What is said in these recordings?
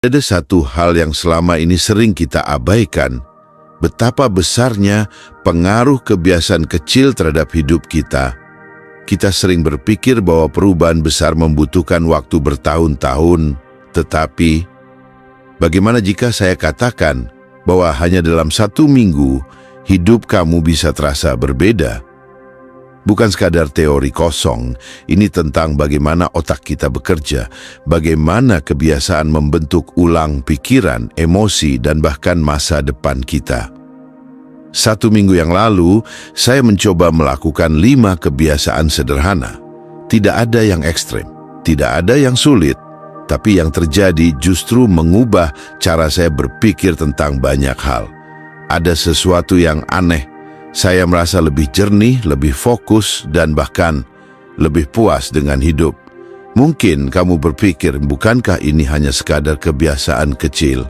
Ada satu hal yang selama ini sering kita abaikan, betapa besarnya pengaruh kebiasaan kecil terhadap hidup kita. Kita sering berpikir bahwa perubahan besar membutuhkan waktu bertahun-tahun, tetapi bagaimana jika saya katakan bahwa hanya dalam 1 minggu, hidup kamu bisa terasa berbeda? Bukan sekadar teori kosong, ini tentang bagaimana otak kita bekerja, bagaimana kebiasaan membentuk ulang pikiran, emosi, dan bahkan masa depan kita. 1 minggu yang lalu, saya mencoba melakukan 5 kebiasaan sederhana. Tidak ada yang ekstrem, tidak ada yang sulit, tapi yang terjadi justru mengubah cara saya berpikir tentang banyak hal. Ada sesuatu yang aneh. Saya merasa lebih jernih, lebih fokus, dan bahkan lebih puas dengan hidup. Mungkin kamu berpikir, bukankah ini hanya sekadar kebiasaan kecil?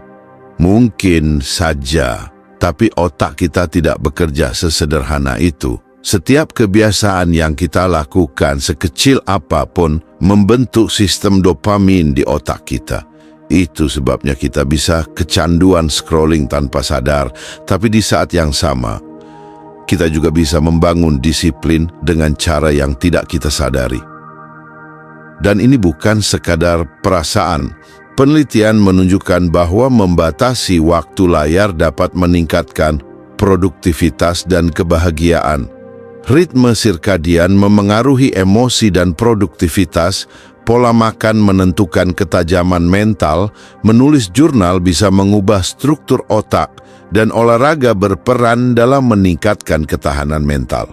Mungkin saja, tapi otak kita tidak bekerja sesederhana itu. Setiap kebiasaan yang kita lakukan, sekecil apapun, membentuk sistem dopamin di otak kita. Itu sebabnya kita bisa kecanduan scrolling tanpa sadar, tapi di saat yang sama, kita juga bisa membangun disiplin dengan cara yang tidak kita sadari. Dan ini bukan sekadar perasaan. Penelitian menunjukkan bahwa membatasi waktu layar dapat meningkatkan produktivitas dan kebahagiaan. Ritme sirkadian memengaruhi emosi dan produktivitas, pola makan menentukan ketajaman mental, menulis jurnal bisa mengubah struktur otak, dan olahraga berperan dalam meningkatkan ketahanan mental.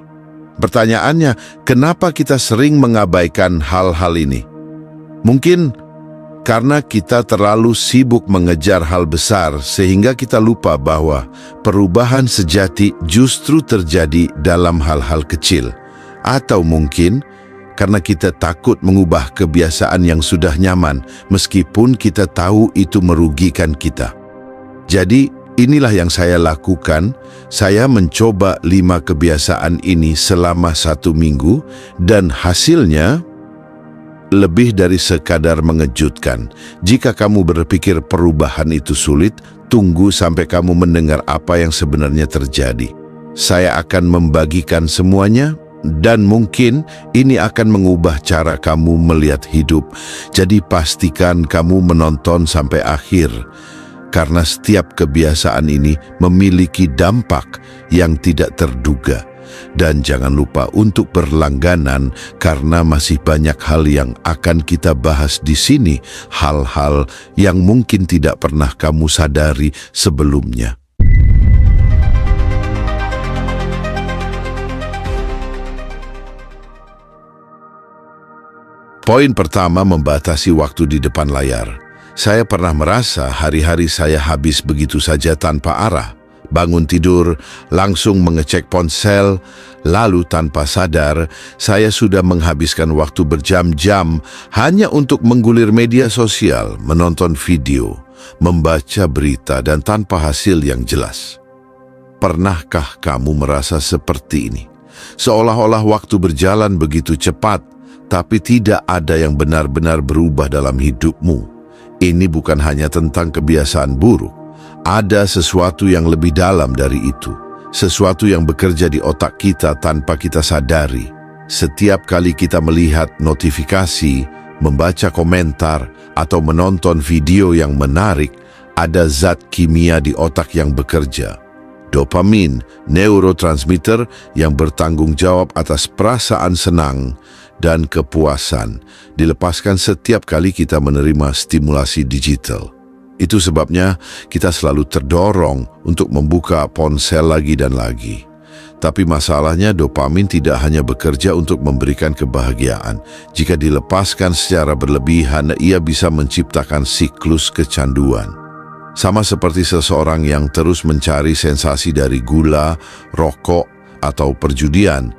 Pertanyaannya, kenapa kita sering mengabaikan hal-hal ini? Mungkin karena kita terlalu sibuk mengejar hal besar sehingga kita lupa bahwa perubahan sejati justru terjadi dalam hal-hal kecil. Atau mungkin karena kita takut mengubah kebiasaan yang sudah nyaman meskipun kita tahu itu merugikan kita. Jadi, inilah yang saya lakukan. Saya mencoba 5 kebiasaan ini selama 1 minggu dan hasilnya lebih dari sekadar mengejutkan. Jika kamu berpikir perubahan itu sulit, tunggu sampai kamu mendengar apa yang sebenarnya terjadi. Saya akan membagikan semuanya dan mungkin ini akan mengubah cara kamu melihat hidup. Jadi pastikan kamu menonton sampai akhir. Karena setiap kebiasaan ini memiliki dampak yang tidak terduga. Dan jangan lupa untuk berlangganan karena masih banyak hal yang akan kita bahas di sini, hal-hal yang mungkin tidak pernah kamu sadari sebelumnya. Poin pertama, membatasi waktu di depan layar. Saya pernah merasa hari-hari saya habis begitu saja tanpa arah. Bangun tidur, langsung mengecek ponsel, lalu tanpa sadar, saya sudah menghabiskan waktu berjam-jam hanya untuk menggulir media sosial, menonton video, membaca berita, dan tanpa hasil yang jelas. Pernahkah kamu merasa seperti ini? Seolah-olah waktu berjalan begitu cepat, tapi tidak ada yang benar-benar berubah dalam hidupmu. Ini bukan hanya tentang kebiasaan buruk. Ada sesuatu yang lebih dalam dari itu. Sesuatu yang bekerja di otak kita tanpa kita sadari. Setiap kali kita melihat notifikasi, membaca komentar, atau menonton video yang menarik, ada zat kimia di otak yang bekerja. Dopamin, neurotransmitter yang bertanggung jawab atas perasaan senang dan kepuasan, dilepaskan setiap kali kita menerima stimulasi digital. Itu sebabnya kita selalu terdorong untuk membuka ponsel lagi dan lagi. Tapi masalahnya, dopamin tidak hanya bekerja untuk memberikan kebahagiaan. Jika dilepaskan secara berlebihan, ia bisa menciptakan siklus kecanduan. Sama seperti seseorang yang terus mencari sensasi dari gula, rokok, atau perjudian,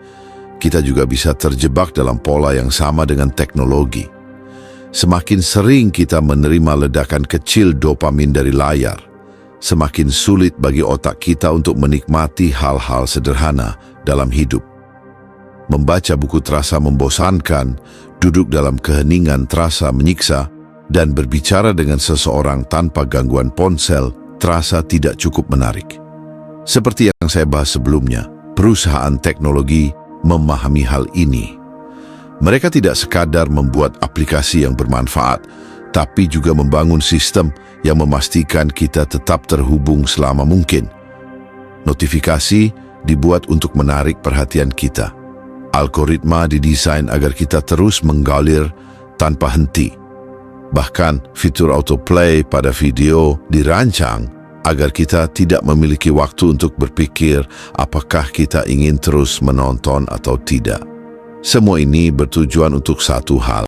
kita juga bisa terjebak dalam pola yang sama dengan teknologi. Semakin sering kita menerima ledakan kecil dopamin dari layar, semakin sulit bagi otak kita untuk menikmati hal-hal sederhana dalam hidup. Membaca buku terasa membosankan, duduk dalam keheningan terasa menyiksa, dan berbicara dengan seseorang tanpa gangguan ponsel terasa tidak cukup menarik. Seperti yang saya bahas sebelumnya, perusahaan teknologi memahami hal ini. Mereka tidak sekadar membuat aplikasi yang bermanfaat, tapi juga membangun sistem yang memastikan kita tetap terhubung selama mungkin. Notifikasi dibuat untuk menarik perhatian kita. Algoritma didesain agar kita terus menggalir tanpa henti. Bahkan fitur autoplay pada video dirancang agar kita tidak memiliki waktu untuk berpikir apakah kita ingin terus menonton atau tidak. Semua ini bertujuan untuk satu hal,